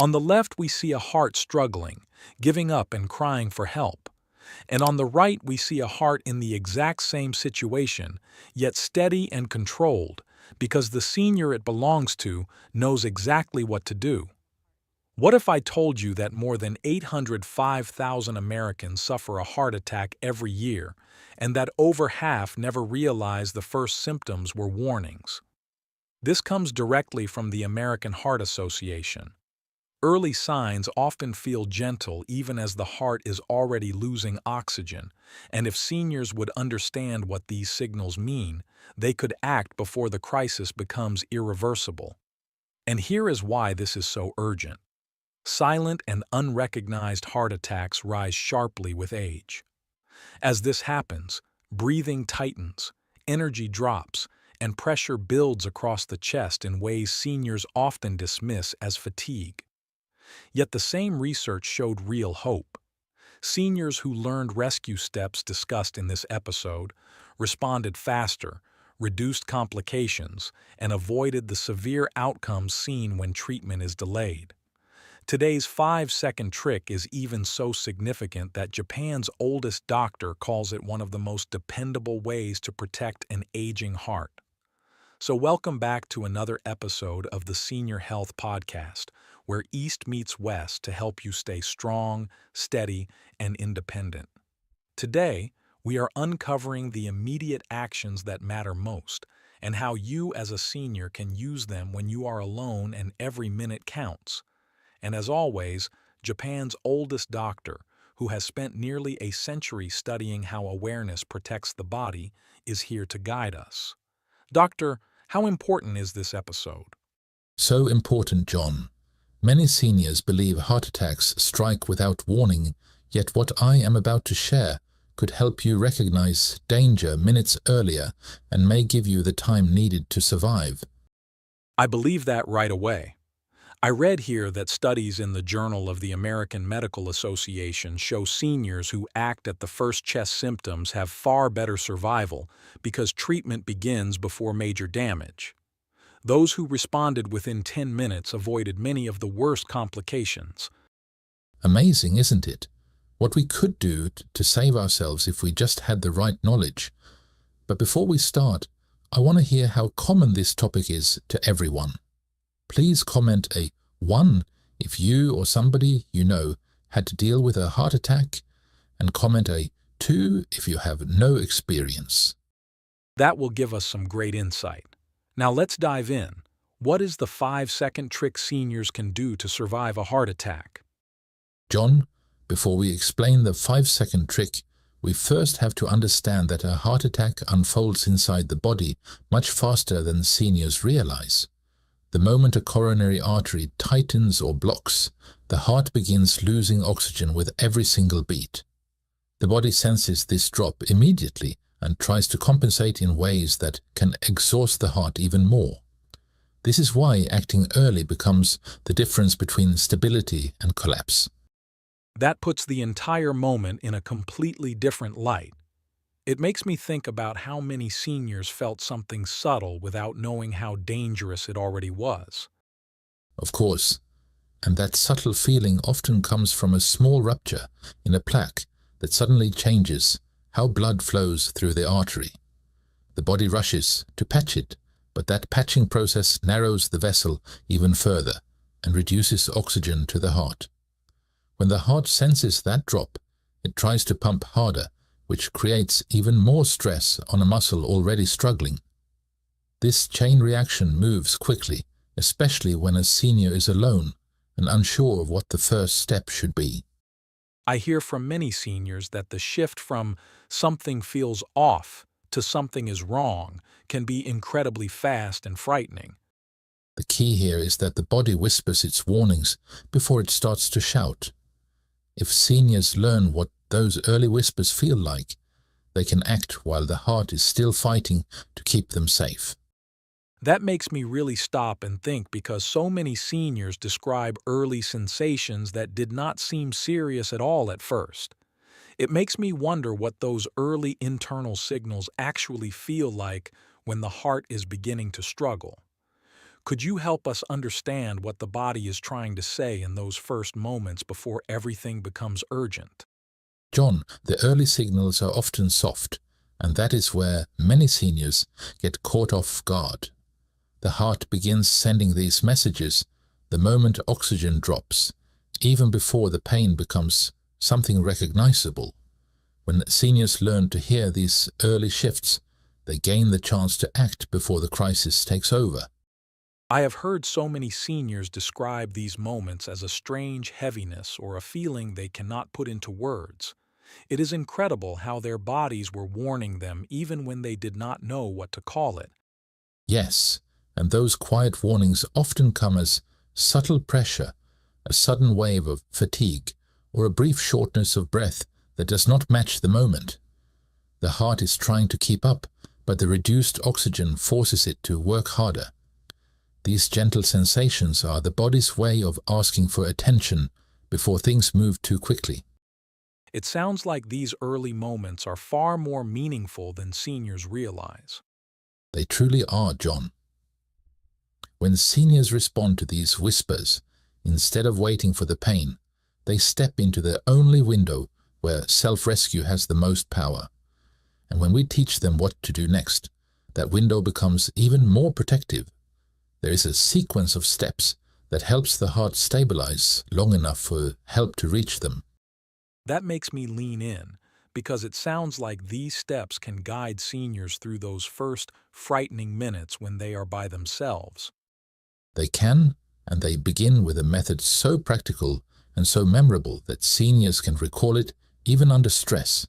On the left, we see a heart struggling, giving up and crying for help. And on the right, we see a heart in the exact same situation, yet steady and controlled, because the senior it belongs to knows exactly what to do. What if I told you that more than 805,000 Americans suffer a heart attack every year, and that over half never realize the first symptoms were warnings? This comes directly from the American Heart Association. Early signs often feel gentle even as the heart is already losing oxygen, and if seniors would understand what these signals mean, they could act before the crisis becomes irreversible. And here is why this is so urgent. Silent and unrecognized heart attacks rise sharply with age. As this happens, breathing tightens, energy drops, and pressure builds across the chest in ways seniors often dismiss as fatigue. Yet the same research showed real hope. Seniors who learned rescue steps discussed in this episode responded faster, reduced complications, and avoided the severe outcomes seen when treatment is delayed. Today's 5-second trick is even so significant that Japan's oldest doctor calls it one of the most dependable ways to protect an aging heart. So welcome back to another episode of the Senior Health Podcast, where East meets West to help you stay strong, steady, and independent. Today, we are uncovering the immediate actions that matter most and how you as a senior can use them when you are alone and every minute counts. And as always, Japan's oldest doctor, who has spent nearly a century studying how awareness protects the body, is here to guide us. Doctor, how important is this episode? So important, John. Many seniors believe heart attacks strike without warning, yet what I am about to share could help you recognize danger minutes earlier and may give you the time needed to survive. I believe that right away. I read here that studies in the Journal of the American Medical Association show seniors who act at the first chest symptoms have far better survival because treatment begins before major damage. Those who responded within 10 minutes avoided many of the worst complications. Amazing, isn't it? What we could do to save ourselves if we just had the right knowledge. But before we start, I want to hear how common this topic is to everyone. Please comment a 1 if you or somebody you know had to deal with a heart attack, and comment a 2 if you have no experience. That will give us some great insight. Now let's dive in. What is the 5-second trick seniors can do to survive a heart attack? John, before we explain the 5-second trick, we first have to understand that a heart attack unfolds inside the body much faster than seniors realize. The moment a coronary artery tightens or blocks, the heart begins losing oxygen with every single beat. The body senses this drop immediately and tries to compensate in ways that can exhaust the heart even more. This is why acting early becomes the difference between stability and collapse. That puts the entire moment in a completely different light. It makes me think about how many seniors felt something subtle without knowing how dangerous it already was. Of course, and that subtle feeling often comes from a small rupture in a plaque that suddenly changes how blood flows through the artery. The body rushes to patch it, but that patching process narrows the vessel even further and reduces oxygen to the heart. When the heart senses that drop, it tries to pump harder, which creates even more stress on a muscle already struggling. This chain reaction moves quickly, especially when a senior is alone and unsure of what the first step should be. I hear from many seniors that the shift from something feels off to something is wrong can be incredibly fast and frightening. The key here is that the body whispers its warnings before it starts to shout. If seniors learn what those early whispers feel like, they can act while the heart is still fighting to keep them safe. That makes me really stop and think because so many seniors describe early sensations that did not seem serious at all at first. It makes me wonder what those early internal signals actually feel like when the heart is beginning to struggle. Could you help us understand what the body is trying to say in those first moments before everything becomes urgent? John, the early signals are often soft, and that is where many seniors get caught off guard. The heart begins sending these messages the moment oxygen drops, even before the pain becomes something recognizable. When seniors learn to hear these early shifts, they gain the chance to act before the crisis takes over. I have heard so many seniors describe these moments as a strange heaviness or a feeling they cannot put into words. It is incredible how their bodies were warning them even when they did not know what to call it. Yes, and those quiet warnings often come as subtle pressure, a sudden wave of fatigue, or a brief shortness of breath that does not match the moment. The heart is trying to keep up, but the reduced oxygen forces it to work harder. These gentle sensations are the body's way of asking for attention before things move too quickly. It sounds like these early moments are far more meaningful than seniors realize. They truly are, John. When seniors respond to these whispers, instead of waiting for the pain, they step into the only window where self-rescue has the most power. And when we teach them what to do next, that window becomes even more protective. There is a sequence of steps that helps the heart stabilize long enough for help to reach them. That makes me lean in, because it sounds like these steps can guide seniors through those first frightening minutes when they are by themselves. They can, and they begin with a method so practical and so memorable that seniors can recall it even under stress.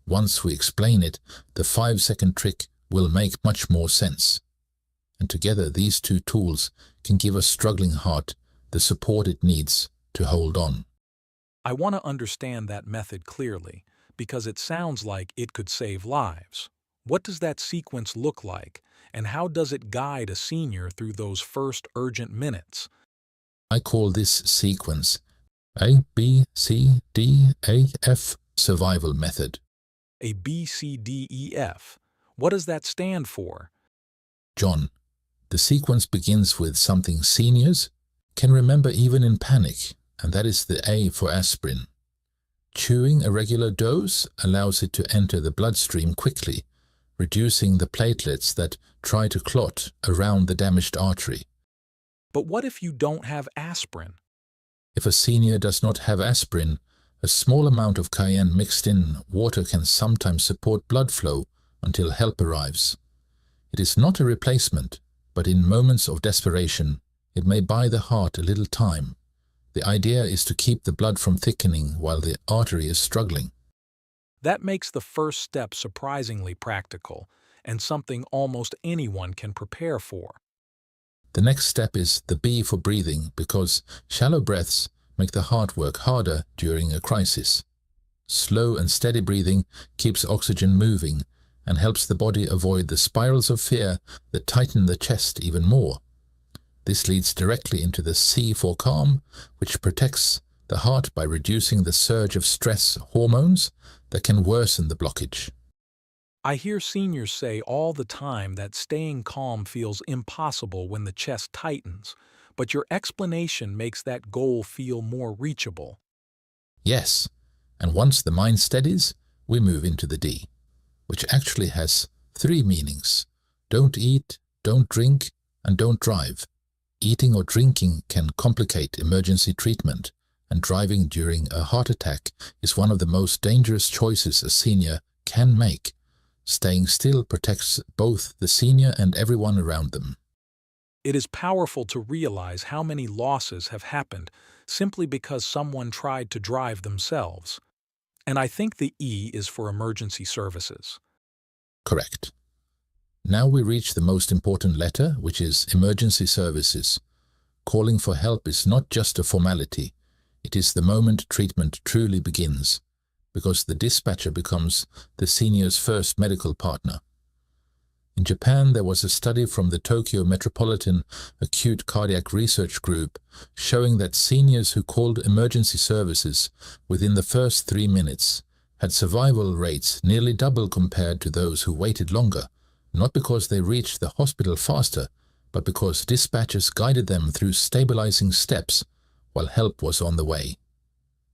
Once we explain it, the 5-second trick will make much more sense. And together these two tools can give a struggling heart the support it needs to hold on. I want to understand that method clearly, because it sounds like it could save lives. What does that sequence look like, and how does it guide a senior through those first urgent minutes? I call this sequence ABCDEF survival method. ABCDEF. What does that stand for? John, the sequence begins with something seniors can remember even in panic, and that is the A for aspirin. Chewing a regular dose allows it to enter the bloodstream quickly, reducing the platelets that try to clot around the damaged artery. But what if you don't have aspirin? If a senior does not have aspirin, a small amount of cayenne mixed in water can sometimes support blood flow until help arrives. It is not a replacement, but in moments of desperation, it may buy the heart a little time. The idea is to keep the blood from thickening while the artery is struggling. That makes the first step surprisingly practical, and something almost anyone can prepare for. The next step is the B for breathing, because shallow breaths make the heart work harder during a crisis. Slow and steady breathing keeps oxygen moving and helps the body avoid the spirals of fear that tighten the chest even more. This leads directly into the C for calm, which protects the heart by reducing the surge of stress hormones that can worsen the blockage. I hear seniors say all the time that staying calm feels impossible when the chest tightens, but your explanation makes that goal feel more reachable. Yes, and once the mind steadies, we move into the D, which actually has 3 meanings. Don't eat, don't drink, and don't drive. Eating or drinking can complicate emergency treatment, and driving during a heart attack is one of the most dangerous choices a senior can make. Staying still protects both the senior and everyone around them. It is powerful to realize how many losses have happened simply because someone tried to drive themselves. And I think the E is for emergency services. Correct. Now we reach the most important letter, which is emergency services. Calling for help is not just a formality. It is the moment treatment truly begins, because the dispatcher becomes the senior's first medical partner. In Japan, there was a study from the Tokyo Metropolitan Acute Cardiac Research Group showing that seniors who called emergency services within the first 3 minutes had survival rates nearly double compared to those who waited longer, not because they reached the hospital faster, but because dispatchers guided them through stabilizing steps while help was on the way.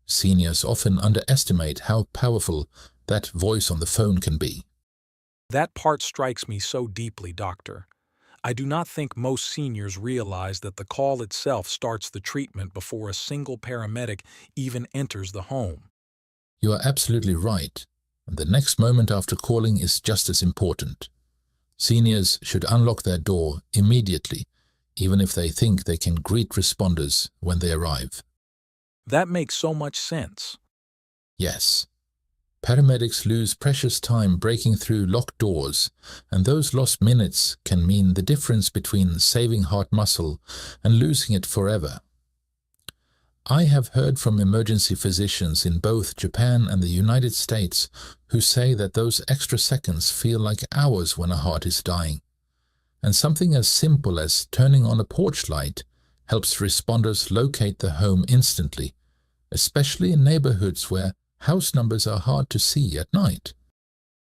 Seniors often underestimate how powerful that voice on the phone can be. That part strikes me so deeply, Doctor. I do not think most seniors realize that the call itself starts the treatment before a single paramedic even enters the home. You are absolutely right, and the next moment after calling is just as important. Seniors should unlock their door immediately, even if they think they can greet responders when they arrive. That makes so much sense. Yes. Paramedics lose precious time breaking through locked doors, and those lost minutes can mean the difference between saving heart muscle and losing it forever. I have heard from emergency physicians in both Japan and the United States who say that those extra seconds feel like hours when a heart is dying. And something as simple as turning on a porch light helps responders locate the home instantly, especially in neighborhoods where house numbers are hard to see at night.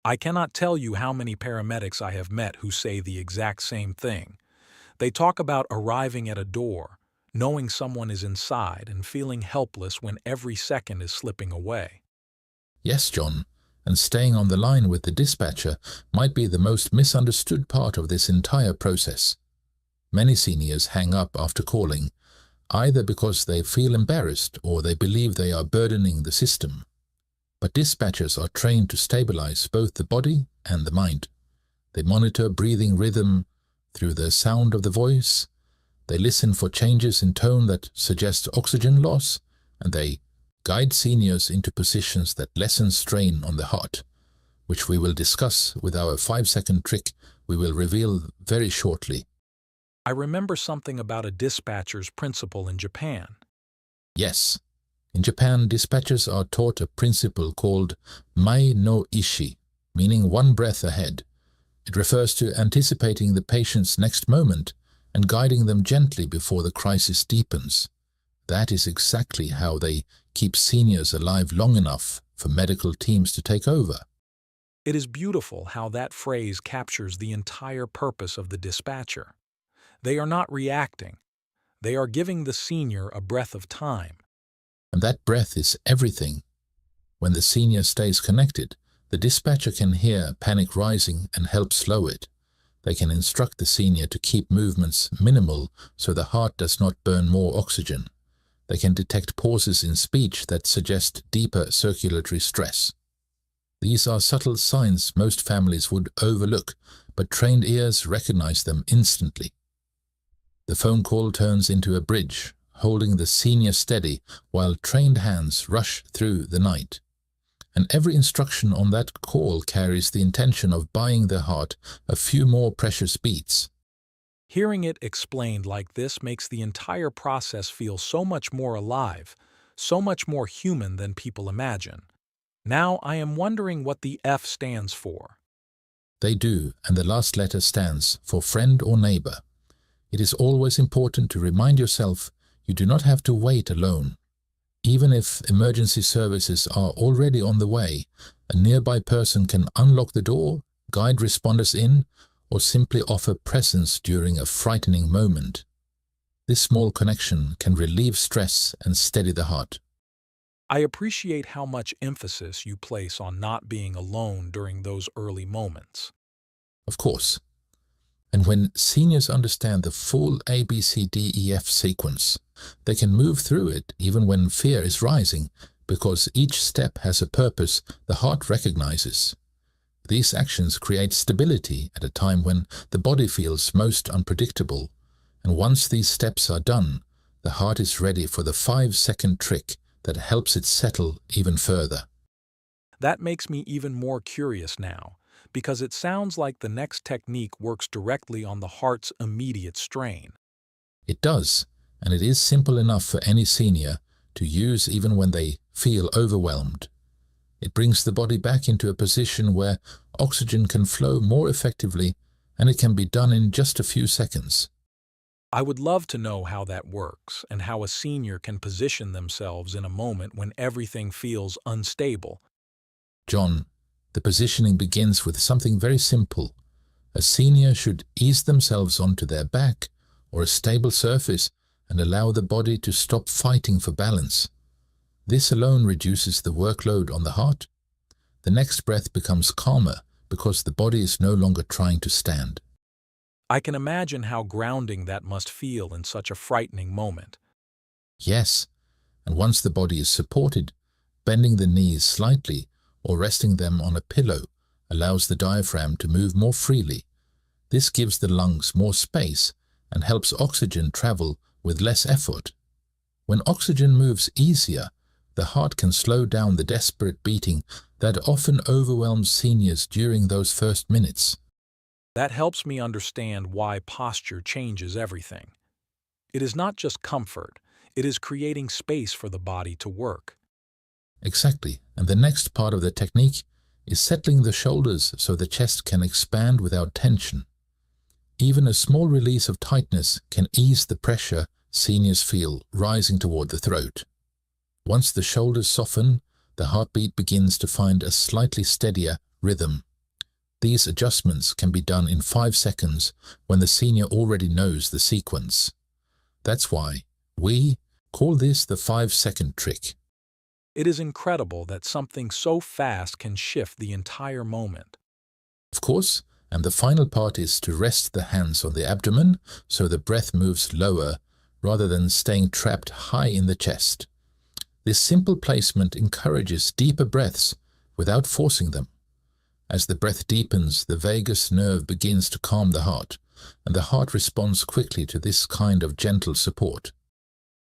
I cannot tell you how many paramedics I have met who say the exact same thing. They talk about arriving at a door, knowing someone is inside, and feeling helpless when every second is slipping away. Yes, John, and staying on the line with the dispatcher might be the most misunderstood part of this entire process. Many seniors hang up after calling, either because they feel embarrassed or they believe they are burdening the system. But dispatchers are trained to stabilize both the body and the mind. They monitor breathing rhythm through the sound of the voice. They listen for changes in tone that suggest oxygen loss, and they guide seniors into positions that lessen strain on the heart, which we will discuss with our 5-second trick we will reveal very shortly. I remember something about a dispatcher's principle in Japan. Yes. In Japan, dispatchers are taught a principle called Mai no Ishi, meaning one breath ahead. It refers to anticipating the patient's next moment and guiding them gently before the crisis deepens. That is exactly how they keep seniors alive long enough for medical teams to take over. It is beautiful how that phrase captures the entire purpose of the dispatcher. They are not reacting. They are giving the senior a breath of time. And that breath is everything. When the senior stays connected, the dispatcher can hear panic rising and help slow it. They can instruct the senior to keep movements minimal so the heart does not burn more oxygen. They can detect pauses in speech that suggest deeper circulatory stress. These are subtle signs most families would overlook, but trained ears recognize them instantly. The phone call turns into a bridge, holding the senior steady while trained hands rush through the night. And every instruction on that call carries the intention of buying the heart a few more precious beats. Hearing it explained like this makes the entire process feel so much more alive, so much more human than people imagine. Now I am wondering what the F stands for. They do, and the last letter stands for friend or neighbor. It is always important to remind yourself you do not have to wait alone. Even if emergency services are already on the way, a nearby person can unlock the door, guide responders in, or simply offer presence during a frightening moment. This small connection can relieve stress and steady the heart. I appreciate how much emphasis you place on not being alone during those early moments. Of course. And when seniors understand the full ABCDEF sequence, they can move through it even when fear is rising, because each step has a purpose the heart recognizes. These actions create stability at a time when the body feels most unpredictable, and once these steps are done, the heart is ready for the 5-second trick that helps it settle even further. That makes me even more curious now, because it sounds like the next technique works directly on the heart's immediate strain. It does, and it is simple enough for any senior to use even when they feel overwhelmed. It brings the body back into a position where oxygen can flow more effectively, and it can be done in just a few seconds. I would love to know how that works and how a senior can position themselves in a moment when everything feels unstable. John, the positioning begins with something very simple. A senior should ease themselves onto their back or a stable surface and allow the body to stop fighting for balance. This alone reduces the workload on the heart. The next breath becomes calmer because the body is no longer trying to stand. I can imagine how grounding that must feel in such a frightening moment. Yes, and once the body is supported, bending the knees slightly or resting them on a pillow allows the diaphragm to move more freely. This gives the lungs more space and helps oxygen travel with less effort. When oxygen moves easier, the heart can slow down the desperate beating that often overwhelms seniors during those first minutes. That helps me understand why posture changes everything. It is not just comfort, it is creating space for the body to work. Exactly, and the next part of the technique is settling the shoulders so the chest can expand without tension. Even a small release of tightness can ease the pressure seniors feel rising toward the throat. Once the shoulders soften, the heartbeat begins to find a slightly steadier rhythm. These adjustments can be done in 5 seconds when the senior already knows the sequence. That's why we call this the 5-second trick. It is incredible that something so fast can shift the entire moment. Of course, and the final part is to rest the hands on the abdomen so the breath moves lower rather than staying trapped high in the chest. This simple placement encourages deeper breaths without forcing them. As the breath deepens, the vagus nerve begins to calm the heart, and the heart responds quickly to this kind of gentle support.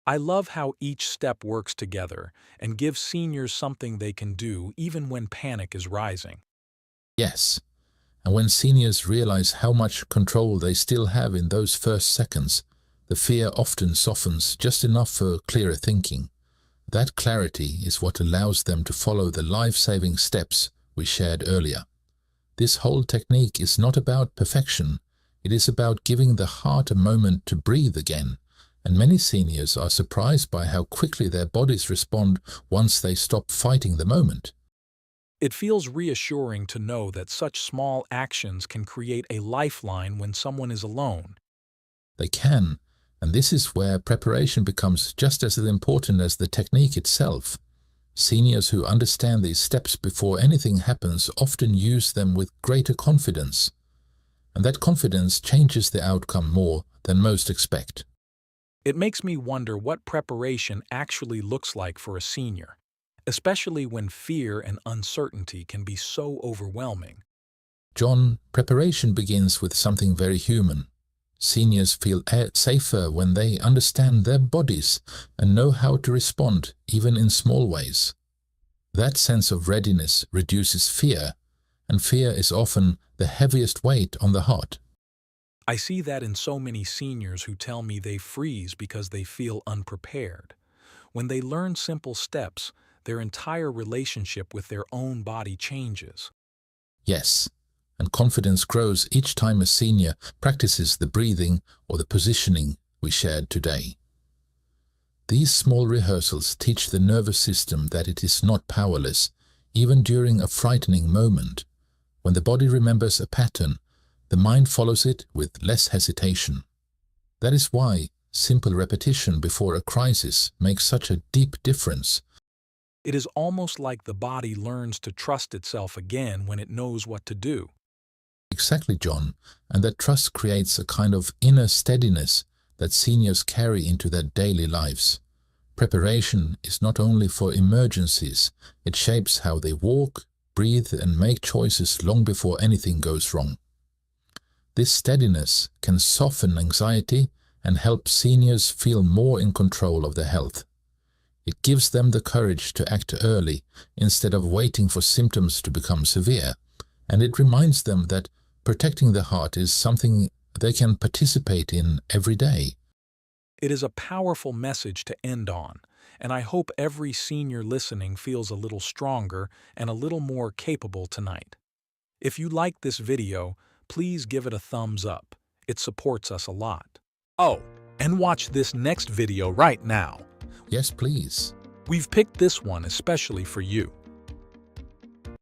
I love how each step works together and gives seniors something they can do even when panic is rising. Yes, and when seniors realize how much control they still have in those first seconds, the fear often softens just enough for clearer thinking. That clarity is what allows them to follow the life-saving steps we shared earlier. This whole technique is not about perfection. It is about giving the heart a moment to breathe again. And many seniors are surprised by how quickly their bodies respond once they stop fighting the moment. It feels reassuring to know that such small actions can create a lifeline when someone is alone. They can, and this is where preparation becomes just as important as the technique itself. Seniors who understand these steps before anything happens often use them with greater confidence, and that confidence changes the outcome more than most expect. It makes me wonder what preparation actually looks like for a senior, especially when fear and uncertainty can be so overwhelming. John, preparation begins with something very human. Seniors feel safer when they understand their bodies and know how to respond, even in small ways. That sense of readiness reduces fear, and fear is often the heaviest weight on the heart. I see that in so many seniors who tell me they freeze because they feel unprepared. When they learn simple steps, their entire relationship with their own body changes. Yes, and confidence grows each time a senior practices the breathing or the positioning we shared today. These small rehearsals teach the nervous system that it is not powerless, even during a frightening moment. When the body remembers a pattern, the mind follows it with less hesitation. That is why simple repetition before a crisis makes such a deep difference. It is almost like the body learns to trust itself again when it knows what to do. Exactly, John, and that trust creates a kind of inner steadiness that seniors carry into their daily lives. Preparation is not only for emergencies, it shapes how they walk, breathe, and make choices long before anything goes wrong. This steadiness can soften anxiety and help seniors feel more in control of their health. It gives them the courage to act early instead of waiting for symptoms to become severe, and it reminds them that protecting the heart is something they can participate in every day. It is a powerful message to end on, and I hope every senior listening feels a little stronger and a little more capable tonight. If you liked this video, please give it a thumbs up. It supports us a lot. Oh, and watch this next video right now. Yes, please. We've picked this one especially for you.